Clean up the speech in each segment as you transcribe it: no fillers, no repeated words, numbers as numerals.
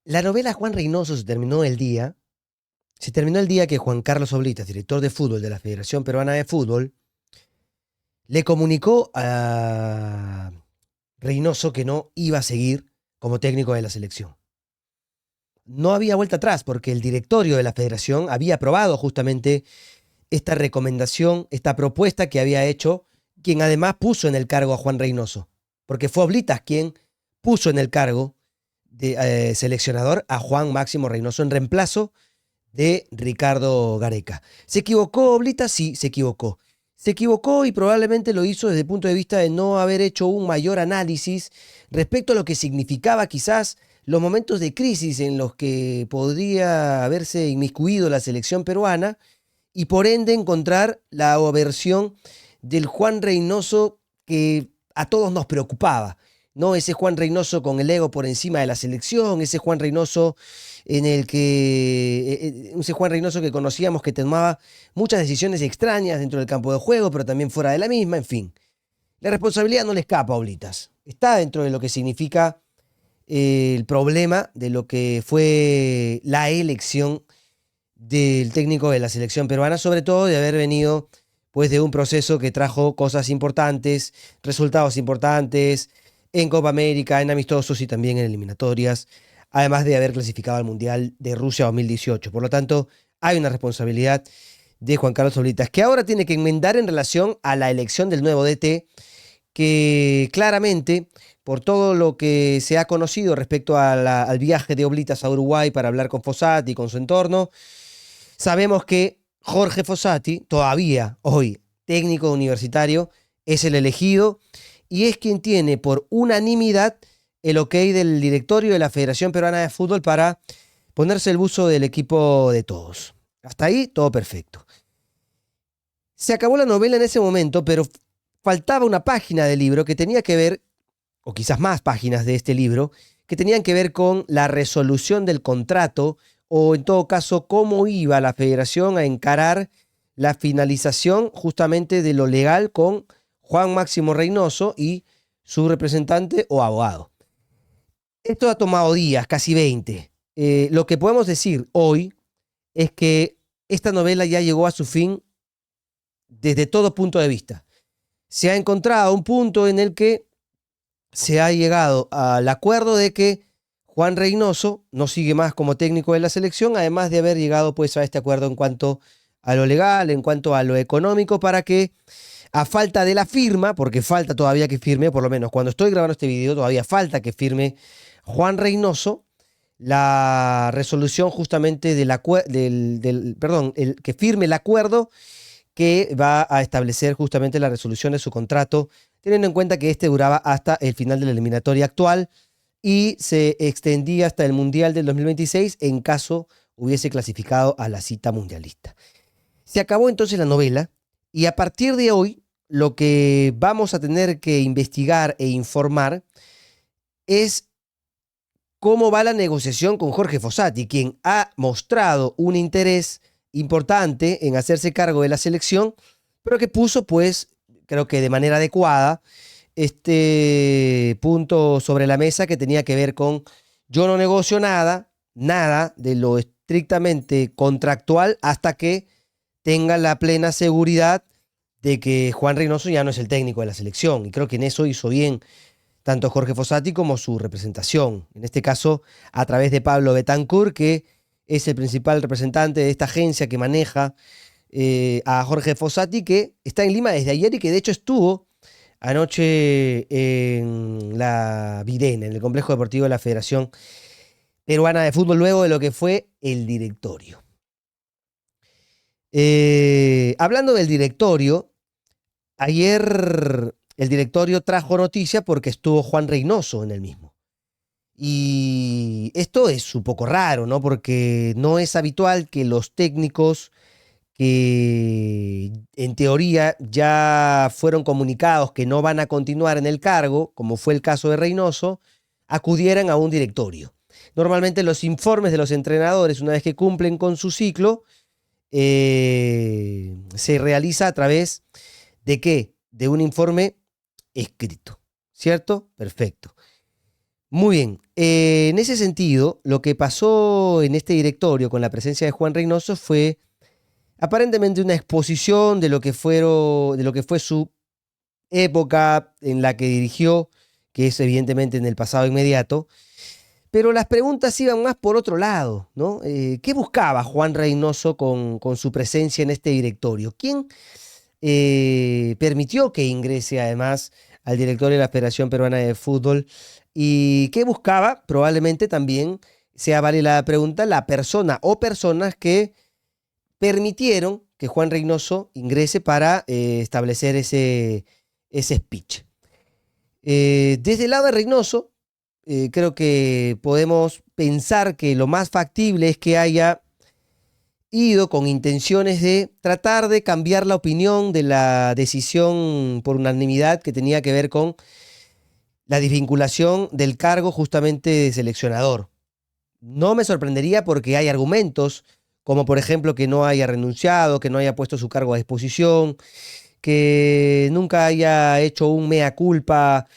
La novela Juan Reynoso se terminó el día que Juan Carlos Oblitas, director de fútbol de la Federación Peruana de Fútbol, le comunicó a Reynoso que no iba a seguir como técnico de la selección. No había vuelta atrás porque el directorio de la federación había aprobado justamente esta recomendación, esta propuesta que había hecho quien además puso en el cargo a Juan Reynoso, porque fue Oblitas quien puso en el cargo de seleccionador a Juan Máximo Reynoso en reemplazo de Ricardo Gareca. ¿Se equivocó Oblitas? Sí, se equivocó. Se equivocó y probablemente lo hizo desde el punto de vista de no haber hecho un mayor análisis respecto a lo que significaba quizás los momentos de crisis en los que podría haberse inmiscuido la selección peruana y por ende encontrar la versión del Juan Reynoso que a todos nos preocupaba, ¿no? Ese Juan Reynoso con el ego por encima de la selección, ese Juan Reynoso ese Juan Reynoso que conocíamos que tomaba muchas decisiones extrañas dentro del campo de juego, pero también fuera de la misma, en fin. La responsabilidad no le escapa a Oblitas. Está dentro de lo que significa el problema de lo que fue la elección del técnico de la selección peruana, sobre todo de haber venido pues de un proceso que trajo cosas importantes, resultados importantes en Copa América, en amistosos y también en eliminatorias, además de haber clasificado al Mundial de Rusia 2018. Por lo tanto, hay una responsabilidad de Juan Carlos Oblitas, que ahora tiene que enmendar en relación a la elección del nuevo DT, que claramente, por todo lo que se ha conocido respecto al viaje de Oblitas a Uruguay para hablar con Fossati y con su entorno, sabemos que Jorge Fossati, todavía hoy técnico universitario, es el elegido y es quien tiene por unanimidad el ok del directorio de la Federación Peruana de Fútbol para ponerse el buzo del equipo de todos. Hasta ahí todo perfecto. Se acabó la novela en ese momento, pero faltaba una página del libro que tenía que ver, o quizás más páginas de este libro, que tenían que ver con la resolución del contrato o en todo caso cómo iba la federación a encarar la finalización justamente de lo legal con Juan Máximo Reynoso y su representante o abogado. Esto ha tomado días, casi 20. Lo que podemos decir hoy es que esta novela ya llegó a su fin desde todo punto de vista. Se ha encontrado un punto en el que se ha llegado al acuerdo de que Juan Reynoso no sigue más como técnico de la selección, además de haber llegado pues a este acuerdo en cuanto a lo legal, en cuanto a lo económico, para que a falta de la firma, porque falta todavía que firme, por lo menos cuando estoy grabando este video todavía falta que firme Juan Reynoso, la resolución justamente que firme el acuerdo que va a establecer justamente la resolución de su contrato, teniendo en cuenta que este duraba hasta el final de la eliminatoria actual y se extendía hasta el Mundial del 2026 en caso hubiese clasificado a la cita mundialista. Se acabó entonces la novela y a partir de hoy lo que vamos a tener que investigar e informar es cómo va la negociación con Jorge Fossati, quien ha mostrado un interés importante en hacerse cargo de la selección, pero que puso, pues, creo que de manera adecuada, este punto sobre la mesa que tenía que ver con yo no negocio nada, nada de lo estrictamente contractual hasta que tenga la plena seguridad de que Juan Reynoso ya no es el técnico de la selección. Y creo que en eso hizo bien tanto Jorge Fossati como su representación. En este caso, a través de Pablo Betancourt, que es el principal representante de esta agencia que maneja a Jorge Fossati, que está en Lima desde ayer y que de hecho estuvo anoche en la Videna, en el complejo deportivo de la Federación Peruana de Fútbol, luego de lo que fue el directorio. Hablando del directorio, ayer el directorio trajo noticia porque estuvo Juan Reynoso en el mismo. Y esto es un poco raro, ¿no? Porque no es habitual que los técnicos que en teoría ya fueron comunicados que no van a continuar en el cargo, como fue el caso de Reynoso, acudieran a un directorio. Normalmente los informes de los entrenadores, una vez que cumplen con su ciclo, se realiza a través de ¿qué? De un informe escrito, ¿cierto? Perfecto. Muy bien. En ese sentido, lo que pasó en este directorio con la presencia de Juan Reynoso fue aparentemente una exposición de lo que fue su época en la que dirigió, que es evidentemente en el pasado inmediato, pero las preguntas iban más por otro lado, ¿no? ¿Qué buscaba Juan Reynoso con su presencia en este directorio? ¿Quién permitió que ingrese además al directorio de la Federación Peruana de Fútbol? ¿Y qué buscaba? Probablemente también sea válida la pregunta, la persona o personas que permitieron que Juan Reynoso ingrese para establecer ese speech. Desde el lado de Reynoso, creo que podemos pensar que lo más factible es que haya ido con intenciones de tratar de cambiar la opinión de la decisión por unanimidad que tenía que ver con la desvinculación del cargo justamente de seleccionador. No me sorprendería porque hay argumentos, como por ejemplo que no haya renunciado, que no haya puesto su cargo a disposición, que nunca haya hecho un mea culpa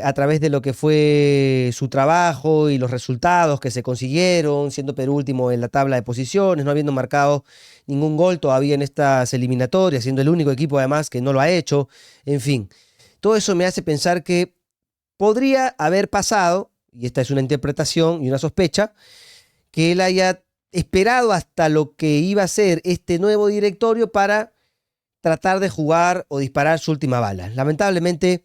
a través de lo que fue su trabajo y los resultados que se consiguieron, siendo Perú último en la tabla de posiciones, no habiendo marcado ningún gol todavía en estas eliminatorias, siendo el único equipo además que no lo ha hecho. En fin, todo eso me hace pensar que podría haber pasado, y esta es una interpretación y una sospecha, que él haya esperado hasta lo que iba a ser este nuevo directorio para tratar de jugar o disparar su última bala. Lamentablemente,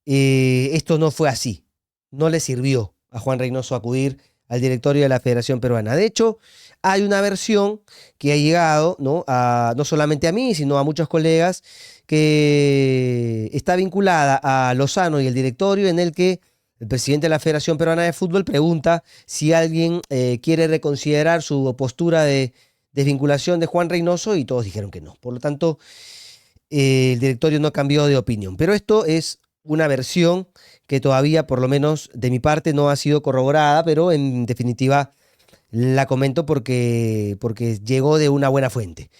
esto no fue así. No le sirvió a Juan Reynoso acudir al directorio de la Federación Peruana. De hecho, hay una versión que ha llegado, ¿no? No solamente a mí, sino a muchos colegas, que está vinculada a Lozano y el directorio, en el que el presidente de la Federación Peruana de Fútbol pregunta si alguien quiere reconsiderar su postura de desvinculación de Juan Reynoso, y todos dijeron que no. Por lo tanto, el directorio no cambió de opinión. Pero esto es una versión que todavía, por lo menos de mi parte, no ha sido corroborada, pero en definitiva la comento porque llegó de una buena fuente.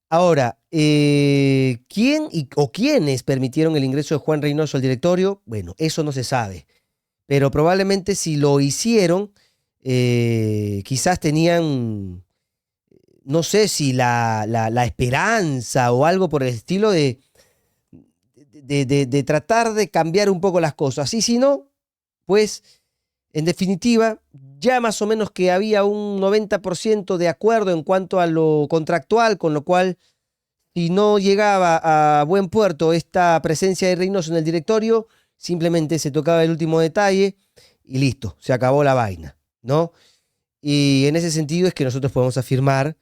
Ahora, ¿quién o quiénes permitieron el ingreso de Juan Reynoso al directorio? Bueno, eso no se sabe, pero probablemente si lo hicieron, quizás tenían, no sé si la esperanza o algo por el estilo de tratar de cambiar un poco las cosas. Y si no, pues en definitiva, ya más o menos que había un 90% de acuerdo en cuanto a lo contractual, con lo cual, si no llegaba a buen puerto esta presencia de Reynoso en el directorio, simplemente se tocaba el último detalle y listo, se acabó la vaina, ¿no? Y en ese sentido es que nosotros podemos afirmar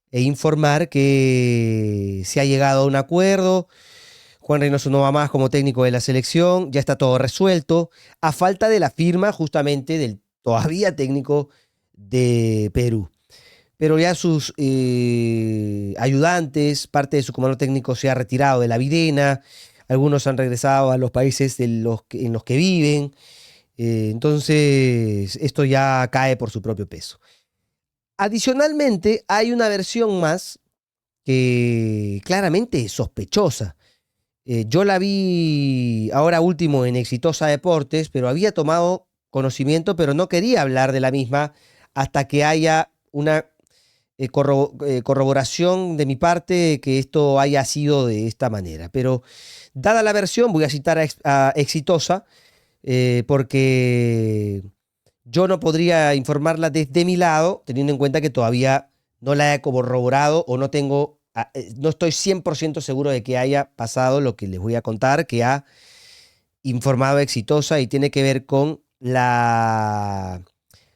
e informar que se ha llegado a un acuerdo. Juan Reynoso no va más como técnico de la selección, ya está todo resuelto, a falta de la firma justamente del todavía técnico de Perú. Pero ya sus ayudantes, parte de su comando técnico se ha retirado de la Videna, algunos han regresado a los países en los que viven, entonces esto ya cae por su propio peso. Adicionalmente, hay una versión más que claramente es sospechosa. Yo la vi ahora último en Exitosa Deportes, pero había tomado conocimiento, pero no quería hablar de la misma hasta que haya una corroboración de mi parte que esto haya sido de esta manera. Pero dada la versión, voy a citar a Exitosa, porque yo no podría informarla desde mi lado, teniendo en cuenta que todavía no la he corroborado o no estoy 100% seguro de que haya pasado lo que les voy a contar, que ha informado Exitosa, y tiene que ver con la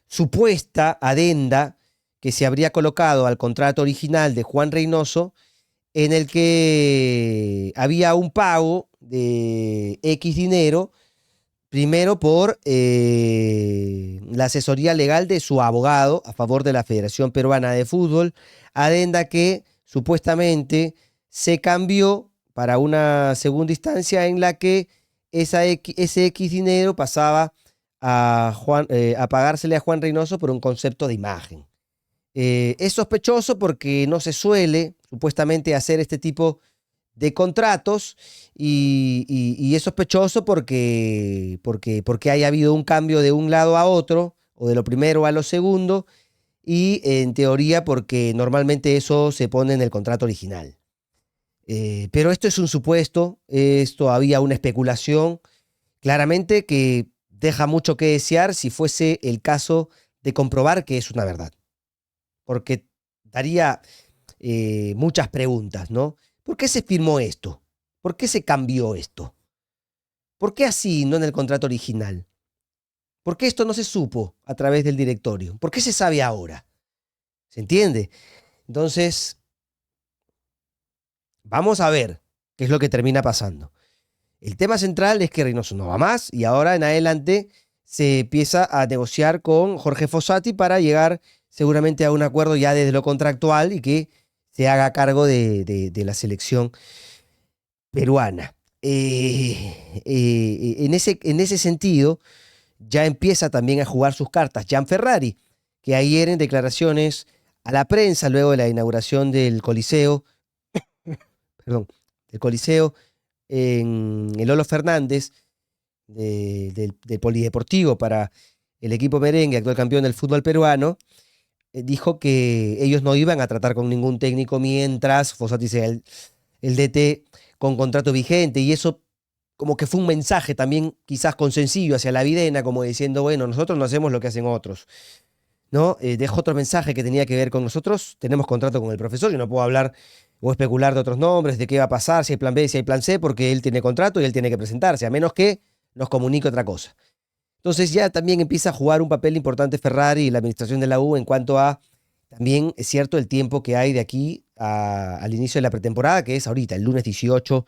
supuesta adenda que se habría colocado al contrato original de Juan Reynoso, en el que había un pago de X dinero, primero por la asesoría legal de su abogado a favor de la Federación Peruana de Fútbol, adenda que supuestamente se cambió para una segunda instancia en la que ese X dinero pasaba a pagársele a Juan Reynoso por un concepto de imagen. Es sospechoso porque no se suele supuestamente hacer este tipo de contratos y es sospechoso porque haya habido un cambio de un lado a otro, o de lo primero a lo segundo, y en teoría porque normalmente eso se pone en el contrato original. Pero esto es un supuesto, es todavía una especulación, claramente que deja mucho que desear si fuese el caso de comprobar que es una verdad, porque daría muchas preguntas, ¿no? ¿Por qué se firmó esto? ¿Por qué se cambió esto? ¿Por qué así, no en el contrato original? ¿Por qué esto no se supo a través del directorio? ¿Por qué se sabe ahora? ¿Se entiende? Entonces, vamos a ver qué es lo que termina pasando. El tema central es que Reynoso no va más y ahora en adelante se empieza a negociar con Jorge Fossati para llegar seguramente a un acuerdo ya desde lo contractual y que se haga cargo de la selección peruana. En ese sentido, ya empieza también a jugar sus cartas Gianferrari, que ayer en declaraciones a la prensa, luego de la inauguración del Coliseo, perdón, del Coliseo en el Lolo Fernández, del Polideportivo para el equipo merengue, actual campeón del fútbol peruano, dijo que ellos no iban a tratar con ningún técnico mientras Fossati sea el DT con contrato vigente, y eso como que fue un mensaje también quizás consensillo hacia la videna, como diciendo, bueno, nosotros no hacemos lo que hacen otros, ¿no? Dejó otro mensaje que tenía que ver con nosotros, tenemos contrato con el profesor, yo no puedo hablar o especular de otros nombres, de qué va a pasar, si hay plan B, si hay plan C, porque él tiene contrato y él tiene que presentarse, a menos que nos comunique otra cosa. Entonces ya también empieza a jugar un papel importante Ferrari y la administración de la U en cuanto a, también es cierto, el tiempo que hay de aquí al inicio de la pretemporada, que es ahorita, el lunes 18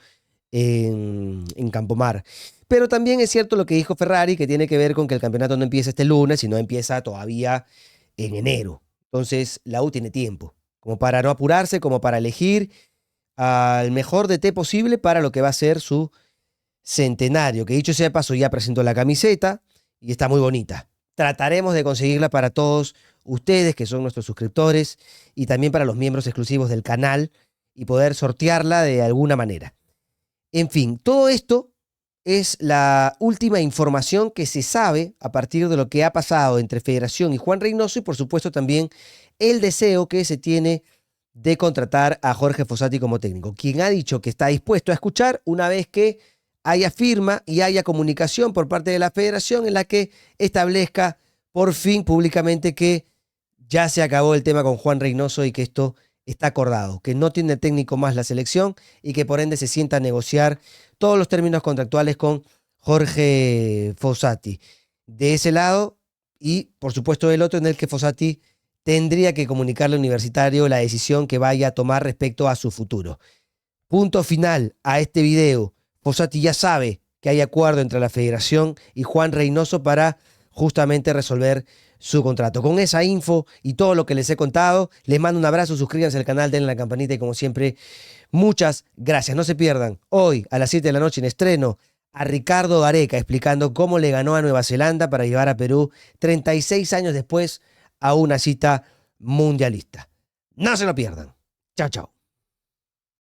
en Campomar. Pero también es cierto lo que dijo Ferrari, que tiene que ver con que el campeonato no empieza este lunes, sino empieza todavía en enero. Entonces la U tiene tiempo, como para no apurarse, como para elegir al mejor DT posible para lo que va a ser su centenario, que dicho sea de paso ya presentó la camiseta y está muy bonita. Trataremos de conseguirla para todos ustedes que son nuestros suscriptores y también para los miembros exclusivos del canal y poder sortearla de alguna manera. En fin, todo esto es la última información que se sabe a partir de lo que ha pasado entre Federación y Juan Reynoso y por supuesto también el deseo que se tiene de contratar a Jorge Fossati como técnico, quien ha dicho que está dispuesto a escuchar una vez que haya firma y haya comunicación por parte de la Federación en la que establezca por fin públicamente que ya se acabó el tema con Juan Reynoso y que esto está acordado, que no tiene técnico más la selección y que por ende se sienta a negociar todos los términos contractuales con Jorge Fossati. De ese lado y por supuesto del otro en el que Fossati tendría que comunicarle al Universitario la decisión que vaya a tomar respecto a su futuro. Punto final a este video. Fossati ya sabe que hay acuerdo entre la Federación y Juan Reynoso para justamente resolver su contrato. Con esa info y todo lo que les he contado, les mando un abrazo, suscríbanse al canal, denle la campanita y como siempre, muchas gracias. No se pierdan hoy a las 7 de la noche en estreno a Ricardo Gareca explicando cómo le ganó a Nueva Zelanda para llevar a Perú 36 años después a una cita mundialista. No se lo pierdan. Chao, chao.